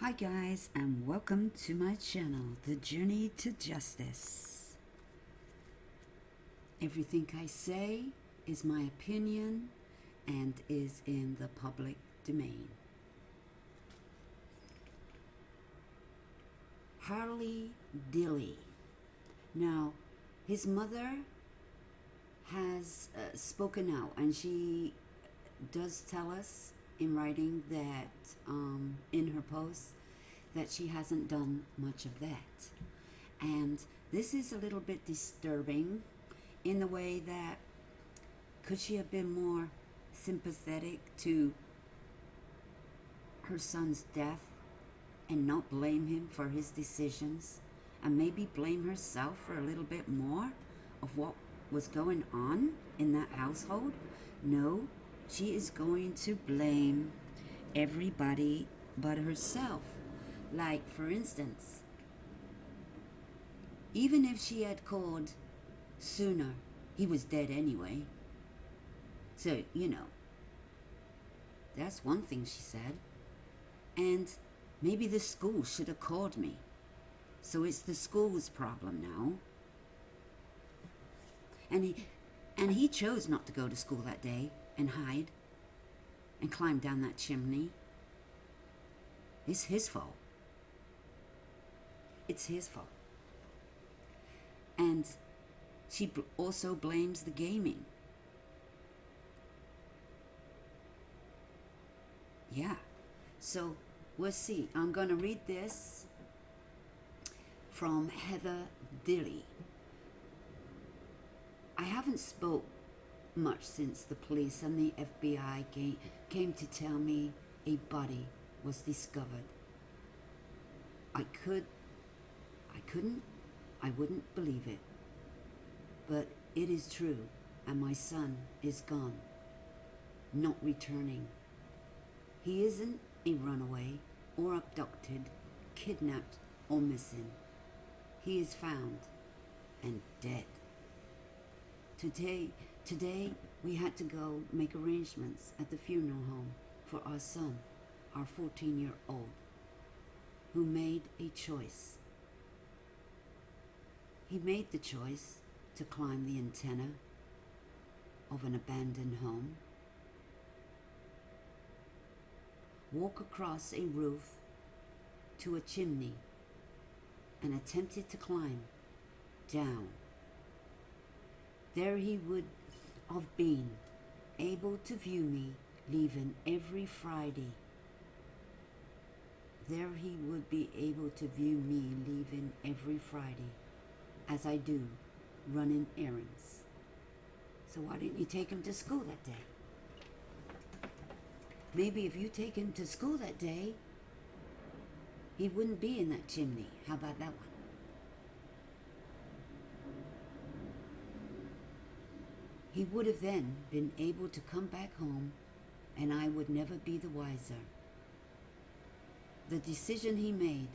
Hi guys, and welcome to my channel, The Journey to Justice. Everything I say is my opinion and is in the public domain. Harley Dilly. Now, his mother has spoken out, and she does tell us in writing that in her post that she hasn't done much of that. And this is a little bit disturbing in the way that could she have been more sympathetic to her son's death and not blame him for his decisions, and maybe blame herself for a little bit more of what was going on in that household? No, she is going to blame everybody but herself. Like, for instance, even if she had called sooner, he was dead anyway. So, that's one thing she said. And maybe the school should have called me. So it's the school's problem now. And he chose not to go to school that day and hide and climb down that chimney. It's his fault. It's his fault. And she also blames the gaming. Yeah. So we'll see. I'm going to read this from Heather Dilly. I haven't spoke much since the police and the FBI came to tell me a body was discovered. I wouldn't believe it. But it is true, and my son is gone, not returning. He isn't a runaway or abducted, kidnapped or missing. He is found and dead. Today we had to go make arrangements at the funeral home for our son, our 14-year-old, who made a choice. He made the choice to climb the antenna of an abandoned home, walk across a roof to a chimney, and attempted to climb down. There he would have been able to view me leaving every Friday. There he would be able to view me leaving every Friday, as I do, running errands. So why didn't you take him to school that day? Maybe if you take him to school that day, he wouldn't be in that chimney. How about that one? He would have then been able to come back home, and I would never be the wiser. The decision he made,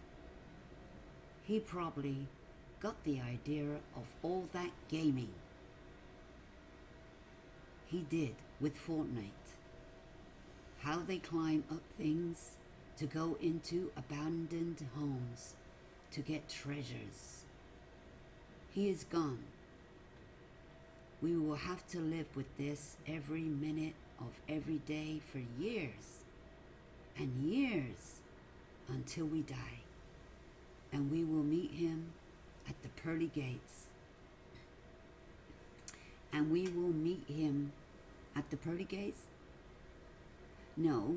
he probably got the idea of all that gaming. He did with Fortnite. How they climb up things to go into abandoned homes to get treasures. He is gone. We will have to live with this every minute of every day for years and years until we die. And we will meet him at the pearly gates. And we will meet him at the pearly gates? No,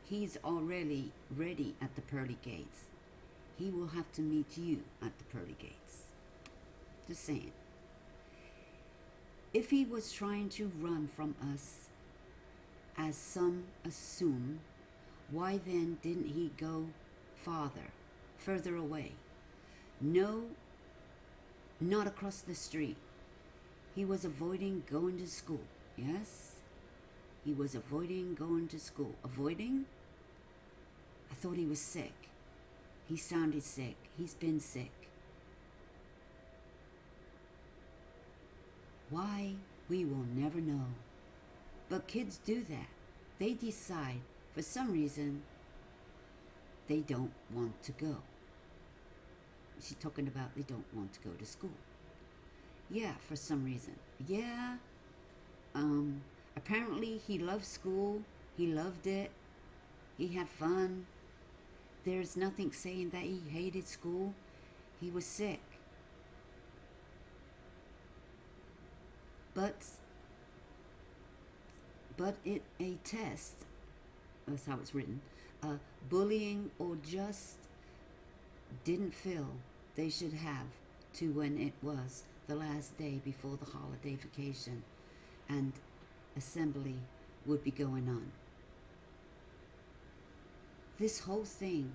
he's already ready at the pearly gates. He will have to meet you at the pearly gates. Just saying. If he was trying to run from us, as some assume, why then didn't he go further away? No, not across the street. He was avoiding going to school. Yes, he was avoiding going to school. Avoiding? I thought he was sick. He sounded sick. He's been sick. Why? We will never know. But kids do that. They decide, for some reason, they don't want to go. She's talking about they don't want to go to school. Yeah, for some reason. Yeah, apparently he loved school. He loved it. He had fun. There's nothing saying that he hated school. He was sick. But a test, that's how it's written, bullying or just didn't feel they should have to when it was the last day before the holiday vacation and assembly would be going on. This whole thing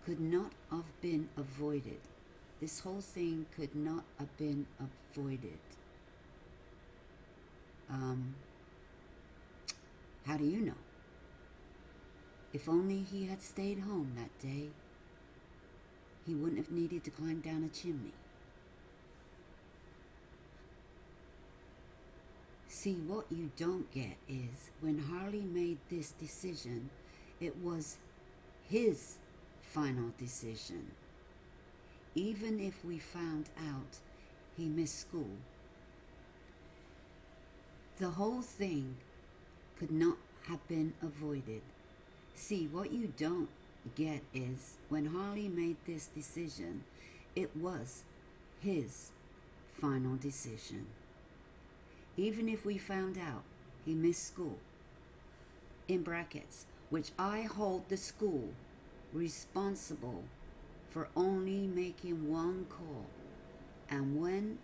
could not have been avoided. This whole thing could not have been avoided. How do you know? If only he had stayed home that day, he wouldn't have needed to climb down a chimney. See, what you don't get is when Harley made this decision, it was his final decision. Even if we found out he missed school, the whole thing could not have been avoided. See, what you don't get is when Harley made this decision, it was his final decision. Even if we found out he missed school, in brackets, which I hold the school responsible for only making one call, and when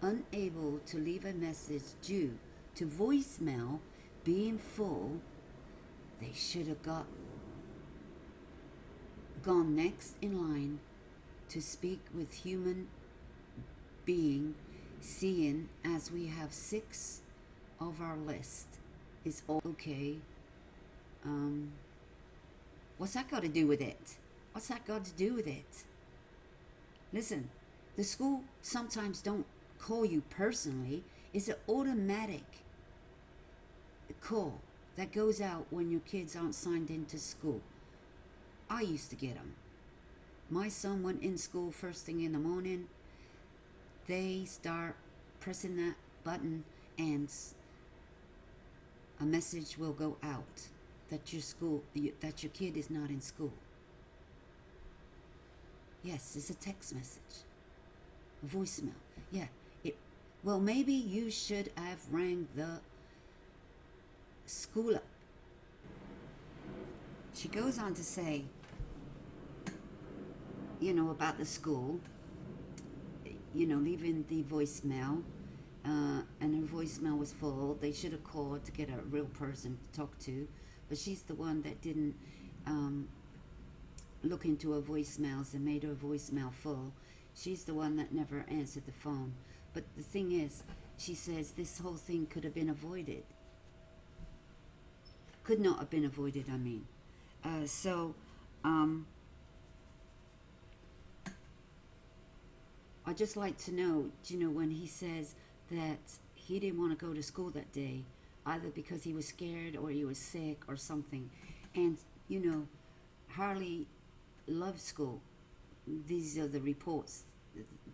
unable to leave a message due to voicemail being full, they should have gone next in line to speak with human being, seeing as we have 6 of our list is all okay. What's that got to do with it? What's that got to do with it? Listen, the school sometimes don't call you personally. It's an automatic call that goes out when your kids aren't signed into school. I used to get them. My son went in school first thing in the morning. They start pressing that button and a message will go out that that your kid is not in school. Yes, it's a text message, a voicemail. Yeah, well, maybe you should have rang the school up. She goes on to say, about the school, leaving the voicemail, and her voicemail was full. They should have called to get a real person to talk to, but she's the one that didn't look into her voicemails and made her voicemail full. She's the one that never answered the phone. But the thing is, she says this whole thing could have been avoided. Could not have been avoided, I mean. I'd just like to know, when he says that he didn't want to go to school that day, either because he was scared or he was sick or something. And, Harley loved school. These are the reports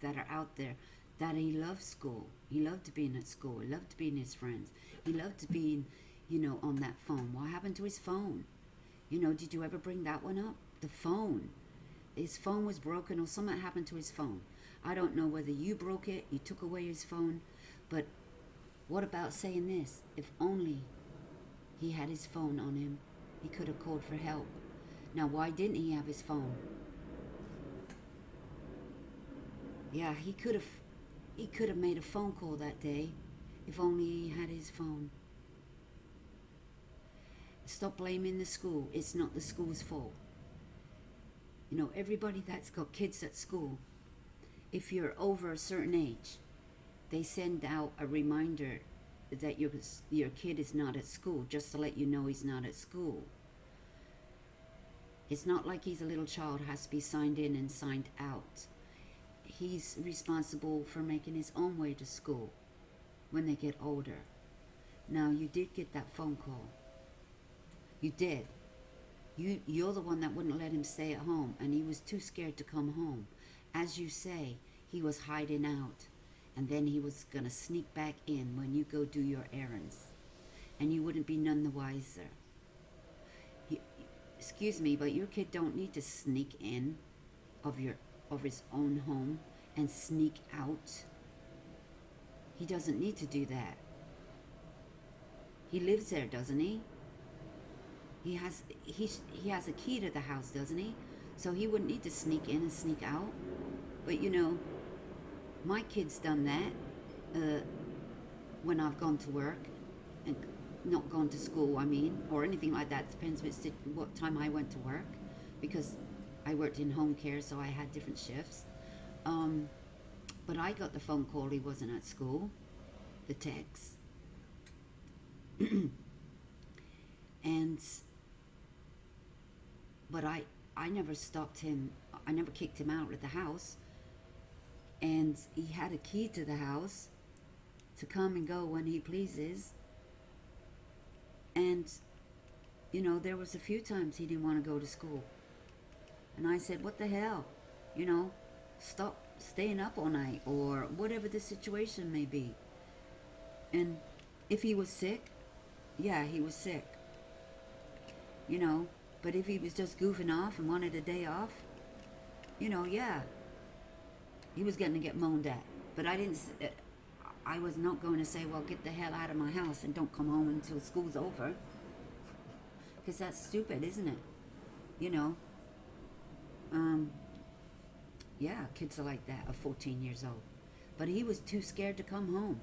that are out there, that he loved school. He loved being at school. He loved being his friends. He loved being, on that phone. What happened to his phone? Did you ever bring that one up? The phone. His phone was broken or something happened to his phone. I don't know whether you broke it, you took away his phone, but what about saying this? If only he had his phone on him, he could have called for help. Now, why didn't he have his phone? Yeah, he could have made a phone call that day if only he had his phone. Stop blaming the school. It's not the school's fault. Everybody that's got kids at school, if you're over a certain age, they send out a reminder that your kid is not at school, just to let you know he's not at school. It's not like he's a little child, has to be signed in and signed out. He's responsible for making his own way to school when they get older. Now, you did get that phone call. You did. You're the one that wouldn't let him stay at home, and he was too scared to come home. As you say, he was hiding out, and then he was gonna sneak back in when you go do your errands, and you wouldn't be none the wiser. You, excuse me, but your kid don't need to sneak in of his own home and sneak out. He doesn't need to do that. He lives there, doesn't he? He has a key to the house, doesn't he? So he wouldn't need to sneak in and sneak out. But you know, my kid's done that when I've gone to work and not gone to school, I mean, or anything like that. Depends what time I went to work, because I worked in home care, so I had different shifts. But I got the phone call he wasn't at school, the text. And but I never stopped him. I never kicked him out of the house. And he had a key to the house to come and go when he pleases. And, you know, there was a few times he didn't want to go to school. And I said, what the hell? You know, stop staying up all night, or whatever the situation may be. And if he was sick, yeah, he was sick. You know, but if he was just goofing off and wanted a day off, you know, yeah, he was going to get moaned at. But I was not going to say, well, get the hell out of my house and don't come home until school's over. Because that's stupid, isn't it? You know, yeah, kids are like that, are 14 years old. But he was too scared to come home.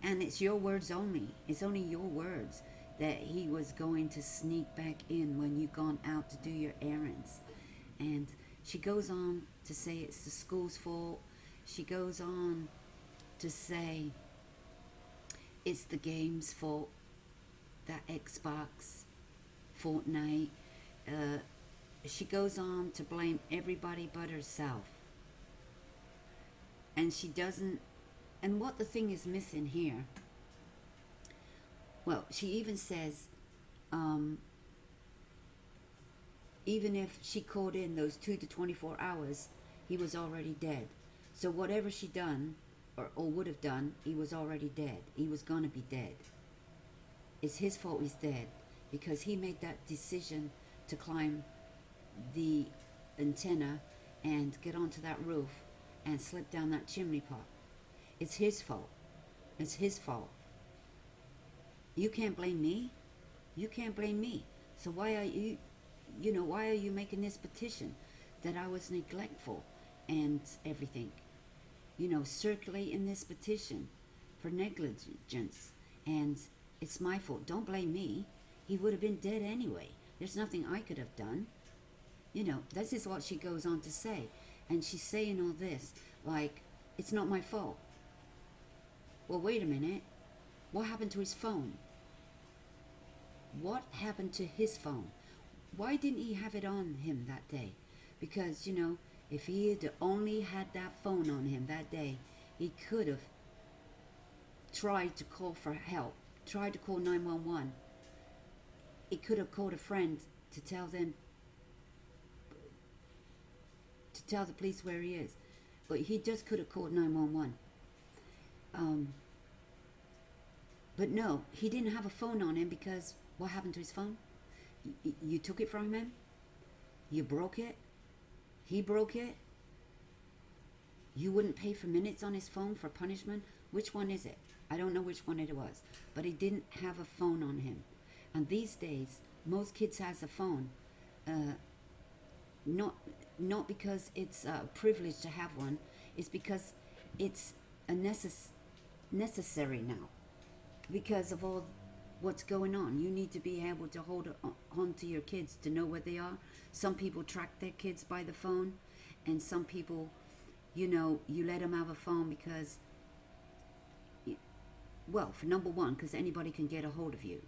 And it's your words only. It's only your words that he was going to sneak back in when you've gone out to do your errands. And she goes on to say it's the school's fault. She goes on to say it's the game's fault, that Xbox, Fortnite. She goes on to blame everybody but herself. And she doesn't, and what the thing is missing here, well, she even says, even if she called in those 2 to 24 hours, he was already dead. So whatever she done, or would have done, he was already dead. He was gonna be dead. It's his fault he's dead, because he made that decision to climb the antenna and get onto that roof and slip down that chimney pot. It's his fault. It's his fault. You can't blame me. You can't blame me. So why are you, why are you making this petition that I was neglectful and everything? Circulating this petition for negligence, and it's my fault. Don't blame me. He would have been dead anyway. There's nothing I could have done. This is what she goes on to say. And she's saying all this like, it's not my fault. Well, wait a minute. What happened to his phone? What happened to his phone? Why didn't he have it on him that day? Because, if he had only had that phone on him that day, he could have tried to call for help, tried to call 911. He could have called a friend to tell them, to tell the police where he is. But he just could have called 911. But no, he didn't have a phone on him, because what happened to his phone? You took it from him? You broke it? He broke it? You wouldn't pay for minutes on his phone for punishment? Which one is it? I don't know which one it was. But he didn't have a phone on him. And these days, most kids has a phone. Not because it's a privilege to have one. It's because it's a necessary now. Because of all what's going on. You need to be able to hold on to your kids to know where they are. Some people track their kids by the phone, and some people, you let them have a phone because, well, for number one, because anybody can get a hold of you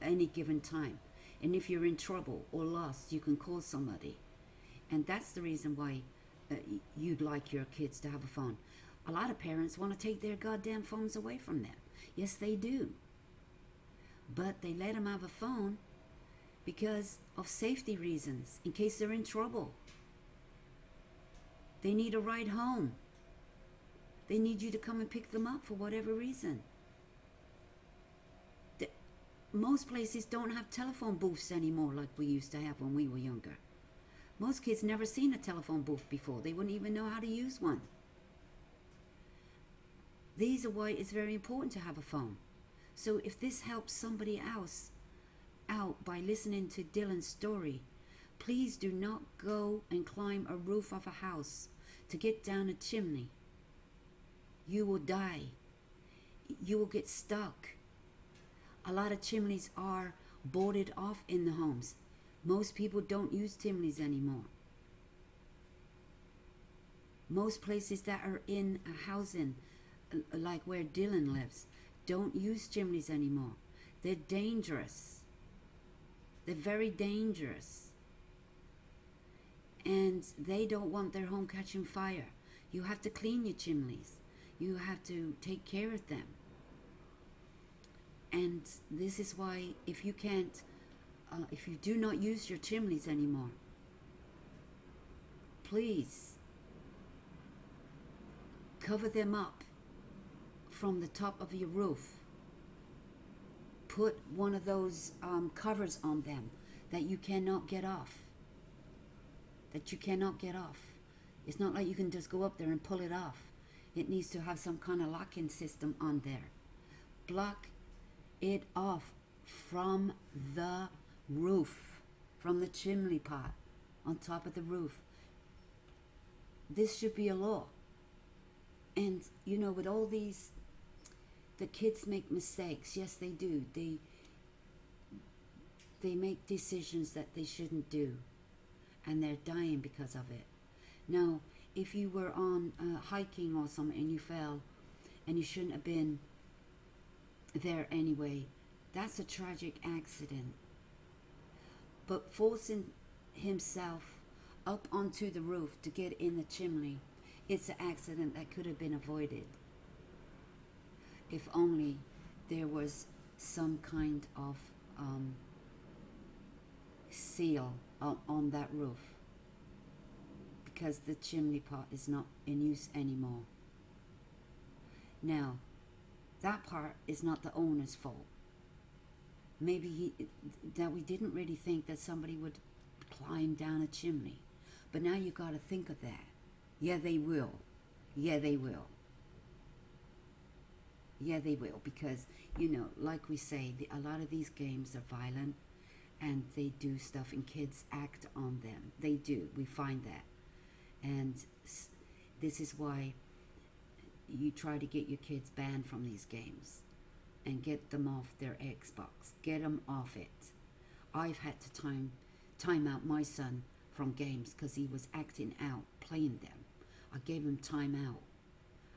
at any given time. And if you're in trouble or lost, you can call somebody. And that's the reason why you'd like your kids to have a phone. A lot of parents want to take their goddamn phones away from them. Yes, they do. But they let them have a phone because of safety reasons, in case they're in trouble. They need a ride home. They need you to come and pick them up for whatever reason. Most places don't have telephone booths anymore like we used to have when we were younger. Most kids never seen a telephone booth before. They wouldn't even know how to use one. These are why it's very important to have a phone. So if this helps somebody else out by listening to Dylan's story, please do not go and climb a roof of a house to get down a chimney. You will die. You will get stuck. A lot of chimneys are boarded off in the homes. Most people don't use chimneys anymore. Most places that are in a housing, like where Dylan lives, don't use chimneys anymore. They're dangerous. They're very dangerous. And they don't want their home catching fire. You have to clean your chimneys. You have to take care of them. And this is why if you do not use your chimneys anymore, please cover them up from the top of your roof. Put one of those covers on them that you cannot get off. It's not like you can just go up there and pull it off. It needs to have some kind of locking system on there. Block it off from the roof, from the chimney pot on top of the roof. This should be a law. And with all these, the kids make mistakes. Yes, they do. They make decisions that they shouldn't do, and they're dying because of it. Now, if you were on hiking or something and you fell and you shouldn't have been there anyway, that's a tragic accident. But forcing himself up onto the roof to get in the chimney, it's an accident that could have been avoided if only there was some kind of seal on that roof, because the chimney pot is not in use anymore. Now, that part is not the owner's fault. Maybe that we didn't really think that somebody would climb down a chimney. But now you got to think of that. Yeah, they will. Yeah, they will. Yeah, they will. Because, like we say, a lot of these games are violent and they do stuff and kids act on them. They do. We find that. And this is why you try to get your kids banned from these games and get them off their Xbox. Get them off it. I've had to time out my son from games because he was acting out playing them. I gave him time out.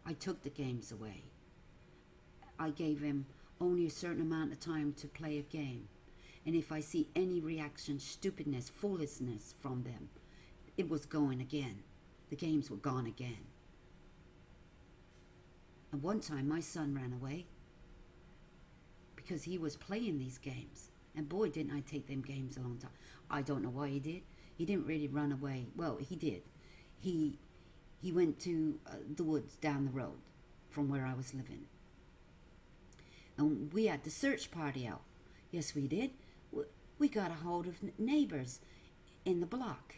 I took the games away. I gave him only a certain amount of time to play a game. And if I see any reaction, stupidness, foolishness from them, it was going again. The games were gone again. And one time my son ran away because he was playing these games. And boy, didn't I take them games a long time. I don't know why he did. He didn't really run away. Well, he did. He went to the woods down the road from where I was living. And we had the search party out. Yes, we did. We got a hold of neighbors in the block.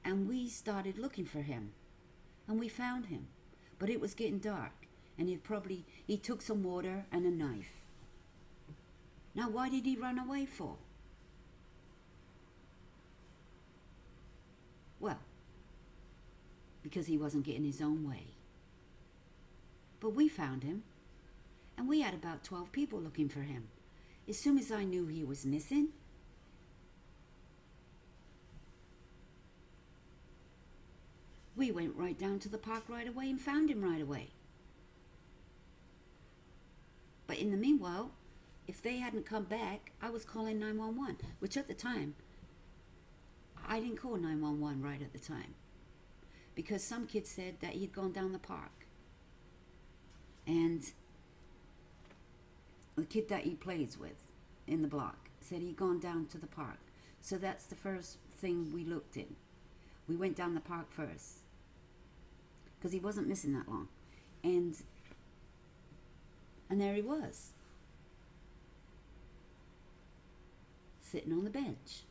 And we started looking for him. And we found him. But it was getting dark. And he took some water and a knife. Now, why did he run away for? Well, because he wasn't getting his own way. But we found him. And we had about 12 people looking for him. As soon as I knew he was missing, we went right down to the park right away and found him right away. But in the meanwhile, if they hadn't come back, I was calling 911, which at the time, I didn't call 911 right at the time. Because some kid said that he'd gone down the park. And the kid that he plays with in the block said he'd gone down to the park. So that's the first thing we looked in. We went down the park first because he wasn't missing that long, and there he was, sitting on the bench.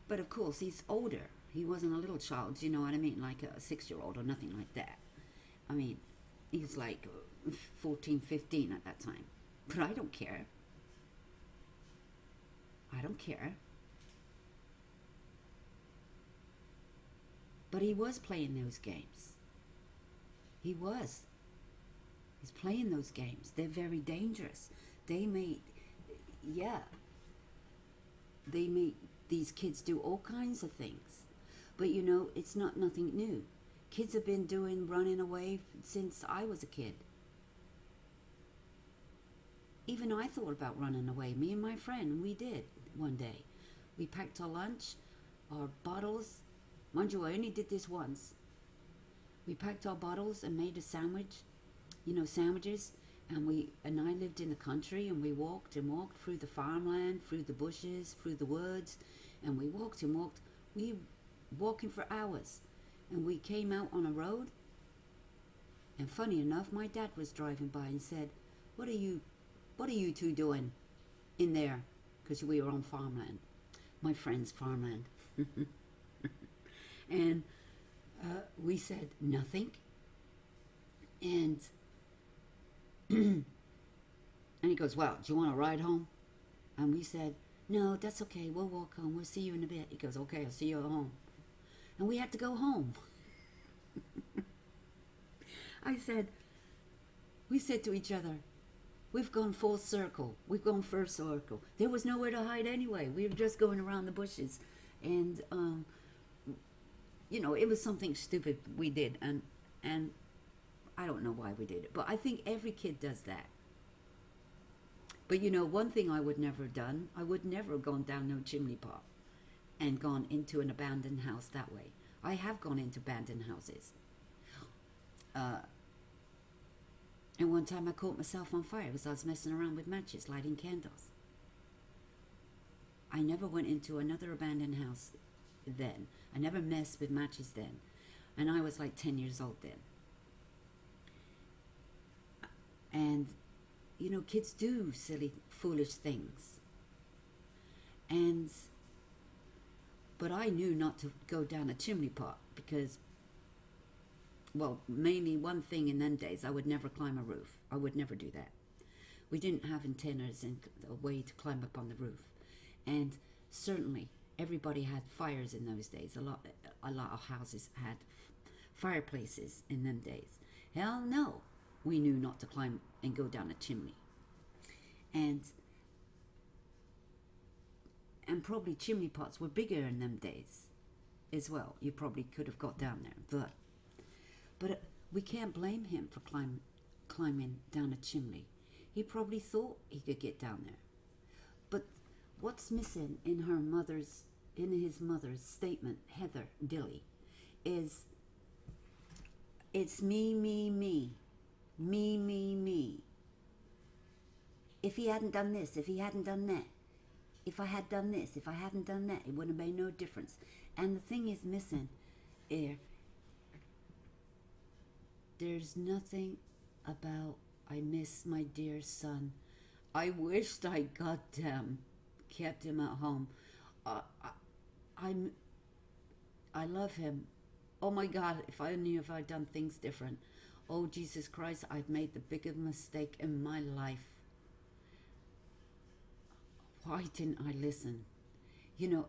But of course, he's older. He wasn't a little child, you know what I mean, like a 6-year-old or nothing like that. I mean, he was like 14, 15 at that time. But I don't care. I don't care. But he was playing those games. He was. He's playing those games. They're very dangerous. They make these kids do all kinds of things. But you know, it's not nothing new. Kids have been doing running away since I was a kid. Even I thought about running away. Me and my friend, we did one day. We packed our lunch, our bottles. Mind you, I only did this once. We packed our bottles and made a sandwich, sandwiches. And I lived in the country, and we walked and walked through the farmland, through the bushes, through the woods, and we walked and walked. We walking for hours, and we came out on a road. And funny enough, my dad was driving by and said, "What are you two doing in there?" Because we were on farmland, my friend's farmland. And we said nothing, and and he goes, "Well, do you want to ride home?" And we said, "No, that's okay. We'll walk home. We'll see you in a bit." He goes, "Okay, I'll see you at home." And we had to go home. We said to each other, "We've gone full circle. We've gone first circle." There was nowhere to hide anyway. We were just going around the bushes. And, it was something stupid we did. And I don't know why we did it. But I think every kid does that. But, one thing I would never have done, I would never have gone down no chimney pot and gone into an abandoned house that way. I have gone into abandoned houses. And one time I caught myself on fire because I was messing around with matches, lighting candles. I never went into another abandoned house then. I never messed with matches then. And I was like 10 years old then. And, kids do silly, foolish things. But I knew not to go down a chimney pot because, well, mainly one thing in them days, I would never climb a roof. I would never do that. We didn't have antennas and a way to climb up on the roof. And certainly, everybody had fires in those days. A lot of houses had fireplaces in them days. Hell no, we knew not to climb and go down a chimney. And probably chimney pots were bigger in them days as well. You probably could have got down there, but we can't blame him for climbing down a chimney. He probably thought he could get down there. But what's missing in his mother's statement, Heather Dilly, is it's me, me, me, me, me, me. If he hadn't done this, if he hadn't done that, if I had done this, if I hadn't done that, it would have made no difference. And the thing is missing here, there's nothing about I miss my dear son. I wished I goddamn kept him at home. I love him. Oh my God, if I knew if I'd done things different. Oh Jesus Christ, I've made the biggest mistake in my life. Why didn't I listen?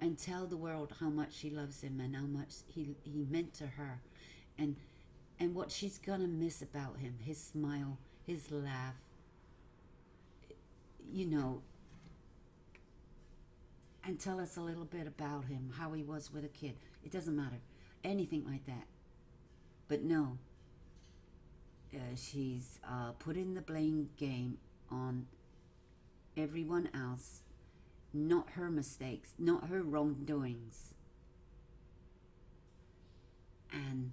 And tell the world how much she loves him and how much he meant to her. And what she's gonna miss about him, his smile, his laugh, and tell us a little bit about him, how he was with a kid. It doesn't matter, anything like that. But no, she's putting the blame game on everyone else, not her mistakes, not her wrongdoings. And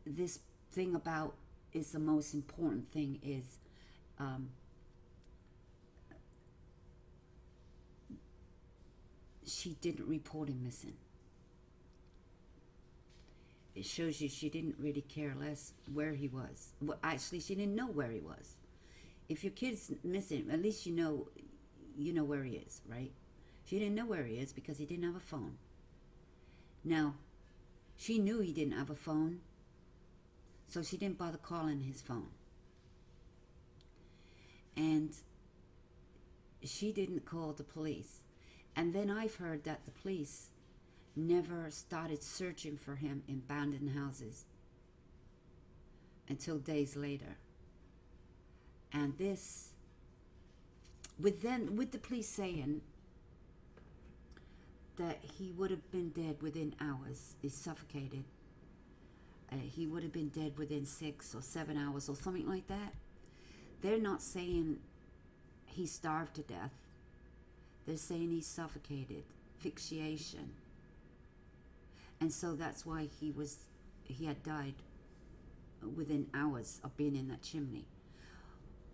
this thing about is the most important thing is she didn't report him missing. It shows you she didn't really care less where he was. Well, actually, she didn't know where he was. If your kid's missing, at least you know where he is, right? She didn't know where he is because he didn't have a phone. Now, she knew he didn't have a phone, so she didn't bother calling his phone. And she didn't call the police. And then I've heard that the police never started searching for him in abandoned houses until days later. And this, with the police saying that he would have been dead within hours, he's suffocated. He would have been dead within 6 or 7 hours or something like that. They're not saying he starved to death. They're saying he suffocated, asphyxiation. And so that's why he had died within hours of being in that chimney.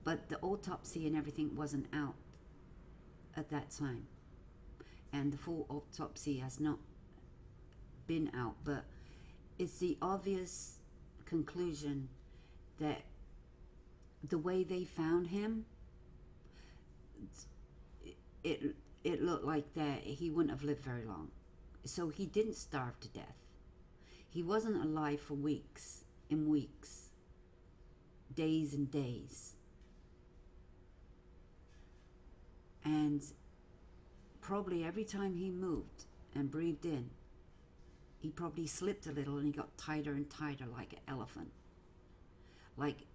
But the autopsy and everything wasn't out at that time. And the full autopsy has not been out. But it's the obvious conclusion that the way they found him, it looked like that he wouldn't have lived very long. So he didn't starve to death. He wasn't alive for weeks and weeks, days and days. And probably every time he moved and breathed in, he probably slipped a little and he got tighter and tighter like an elephant. Like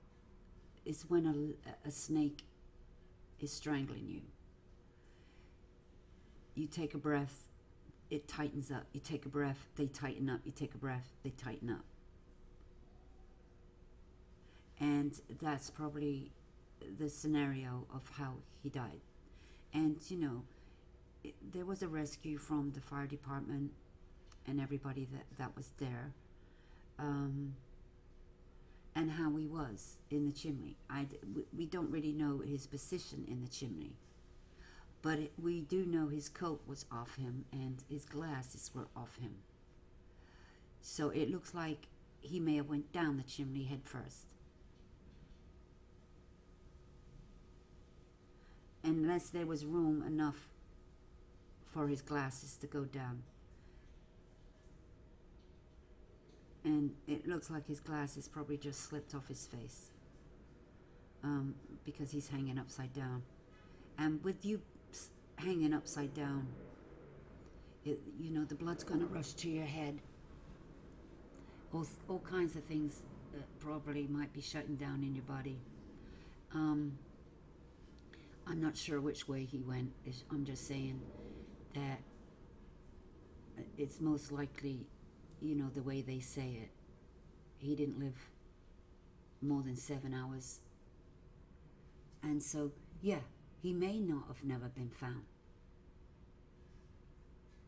it's when a snake is strangling you. You take a breath, it tightens up. You take a breath, they tighten up. You take a breath, they tighten up. And that's probably the scenario of how he died. And, there was a rescue from the fire department and everybody that was there. And how he was in the chimney. We don't really know his position in the chimney. But we do know his coat was off him and his glasses were off him. So it looks like he may have went down the chimney head first. Unless there was room enough for his glasses to go down. And it looks like his glasses probably just slipped off his face. Because he's hanging upside down. And with you hanging upside down, the blood's going to rush to your head. All kinds of things probably might be shutting down in your body. I'm not sure which way he went. I'm just saying that it's most likely, the way they say it. He didn't live more than 7 hours. And so, yeah, he may not have never been found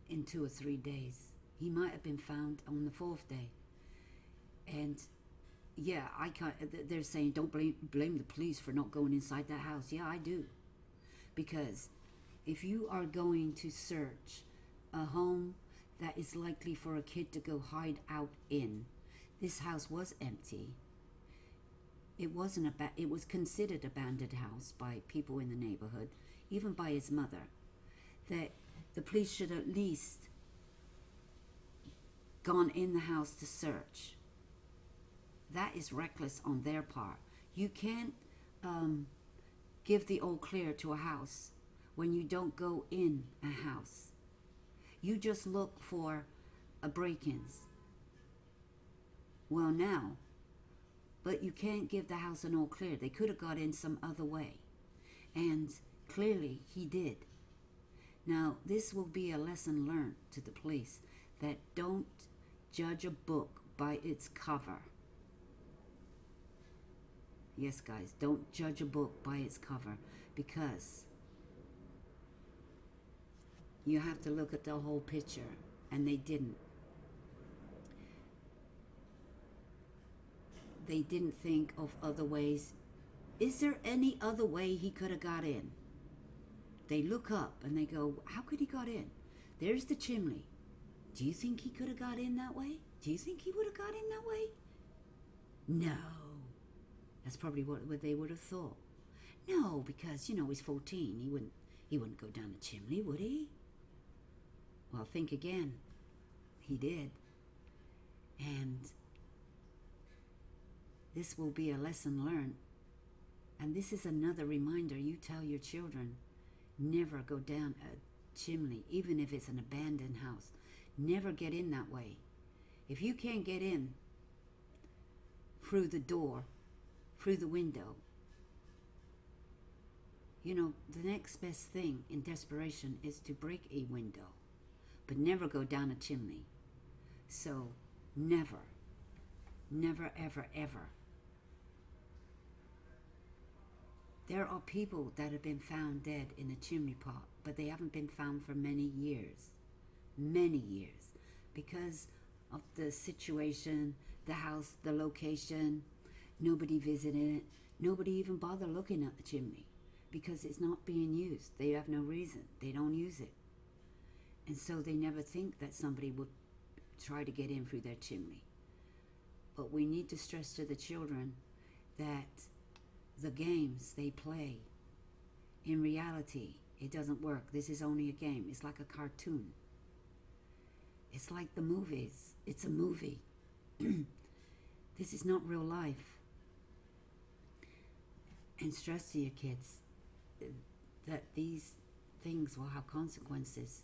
in 2 or 3 days. He might have been found on the 4th day. And yeah, I can't. They're saying don't blame the police for not going inside that house. Yeah, I do, because if you are going to search a home that is likely for a kid to go hide out in, this house was empty. It wasn't it was considered abandoned house by people in the neighborhood, even by his mother. That the police should at least gone in the house to search. That is reckless on their part. You can't give the all clear to a house when you don't go in a house. You just look for break-ins. Well, now, but you can't give the house an all clear. They could have got in some other way. And clearly he did. Now, this will be a lesson learned to the police that don't judge a book by its cover. Yes, guys, don't judge a book by its cover, because you have to look at the whole picture, and they didn't. They didn't think of other ways. Is there any other way he could have got in? They look up and they go, how could he got in? There's the chimney. Do you think he could have got in that way? Do you think he would have got in that way? No. That's probably what they would have thought. No, because, he's 14. He wouldn't go down the chimney, would he? Well, think again. He did. And this will be a lesson learned. And this is another reminder you tell your children, never go down a chimney, even if it's an abandoned house. Never get in that way. If you can't get in through the door, through the window, the next best thing in desperation is to break a window, but never go down a chimney. So never, ever, ever. There are people that have been found dead in a chimney pot, but they haven't been found for many years, because of the situation, the house, the location. Nobody visited it. Nobody even bothered looking at the chimney because it's not being used. They have no reason. They don't use it. And so they never think that somebody would try to get in through their chimney. But we need to stress to the children that the games they play, in reality, it doesn't work. This is only a game. It's like a cartoon. It's like the movies. It's a movie. This is not real life. And stress to your kids that these things will have consequences,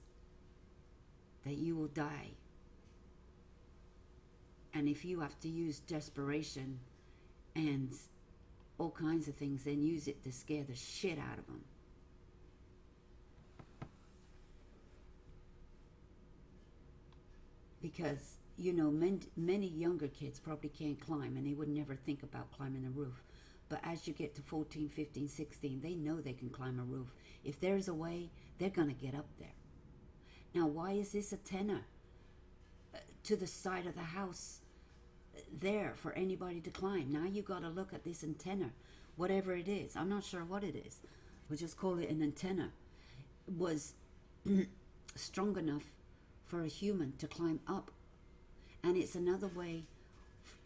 that you will die. And if you have to use desperation and all kinds of things, then use it to scare the shit out of them. Because, many younger kids probably can't climb, and they would never think about climbing a roof. But as you get to 14, 15, 16, they know they can climb a roof. If there's a way, they're going to get up there. Now, why is this antenna to the side of the house there for anybody to climb? Now you got to look at this antenna, whatever it is. I'm not sure what it is. We'll just call it an antenna. It was strong enough for a human to climb up. And it's another way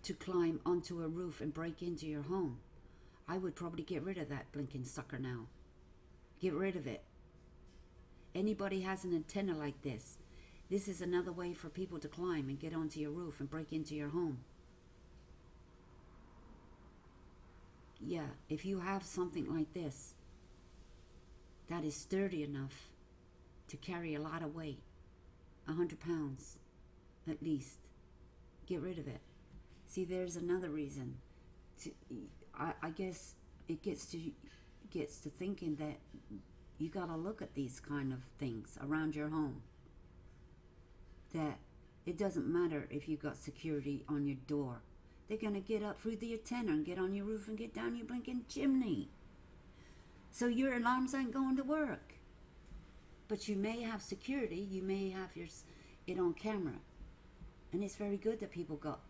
to climb onto a roof and break into your home. I would probably get rid of that blinking sucker now. Get rid of it. Anybody has an antenna like this, this is another way for people to climb and get onto your roof and break into your home. Yeah, if you have something like this that is sturdy enough to carry a lot of weight, 100 pounds at least, get rid of it. See, there's another reason. I guess it gets to thinking that you got to look at these kind of things around your home. That it doesn't matter if you got security on your door. They're going to get up through the antenna and get on your roof and get down your blinking chimney. So your alarms aren't going to work. But you may have security. You may have it on camera. And it's very good that people got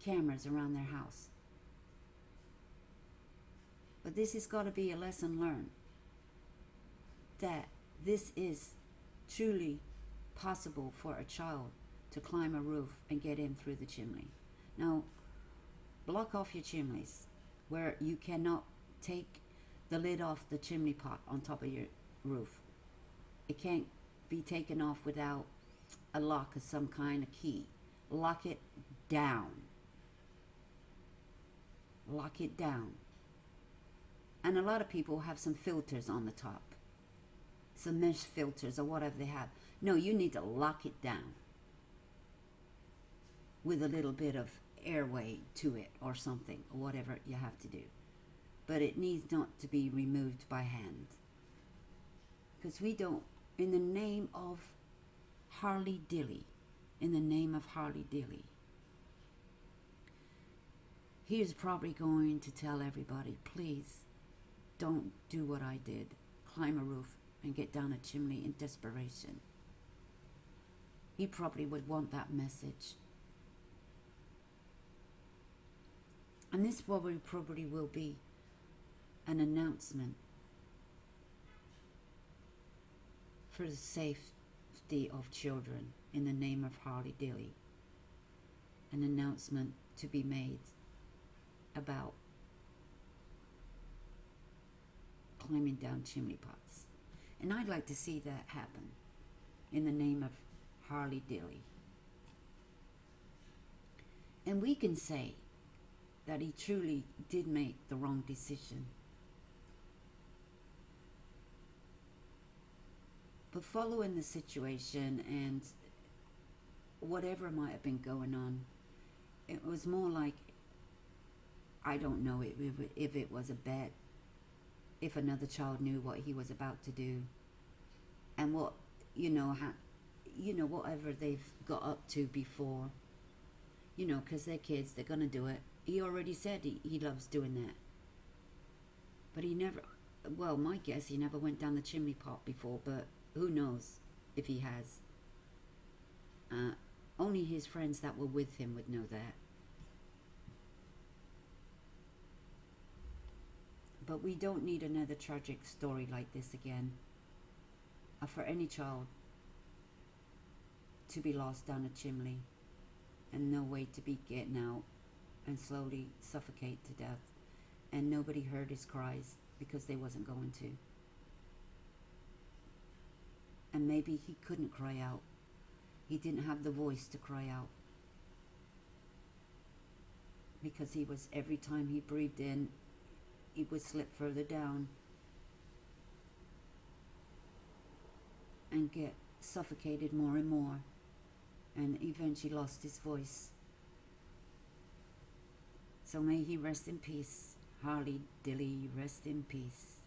cameras around their house. But this has got to be a lesson learned. That this is truly possible for a child to climb a roof and get in through the chimney. Now, block off your chimneys where you cannot take the lid off the chimney pot on top of your roof. It can't be taken off without a lock of some kind of key. Lock it down. Lock it down. And a lot of people have some filters on the top. Some mesh filters or whatever they have. No, you need to lock it down with a little bit of airway to it or something, or whatever you have to do. But it needs not to be removed by hand. Because we don't, in the name of Harley Dilly, he is probably going to tell everybody, please don't do what I did. Climb a roof and get down a chimney in desperation. He probably would want that message. And this probably will be an announcement for the safe safety of children in the name of Harley Dilly. An announcement to be made about climbing down chimney pots. And I'd like to see that happen in the name of Harley Dilly. And we can say that he truly did make the wrong decision. But following the situation and whatever might have been going on, it was more like, I don't know if it was a bet, if another child knew what he was about to do, and what, whatever they've got up to before, because they're kids, they're gonna do it. He already said he loves doing that. But he never, well, my guess, he never went down the chimney pot before, but who knows if he has. Only his friends that were with him would know that. But we don't need another tragic story like this again. For any child to be lost down a chimney and no way to be getting out and slowly suffocate to death. And nobody heard his cries because they wasn't going to. And maybe he couldn't cry out. He didn't have the voice to cry out. Because he was, every time he breathed in, he would slip further down and get suffocated more and more, and eventually lost his voice. So may he rest in peace. Harley Dilly, rest in peace.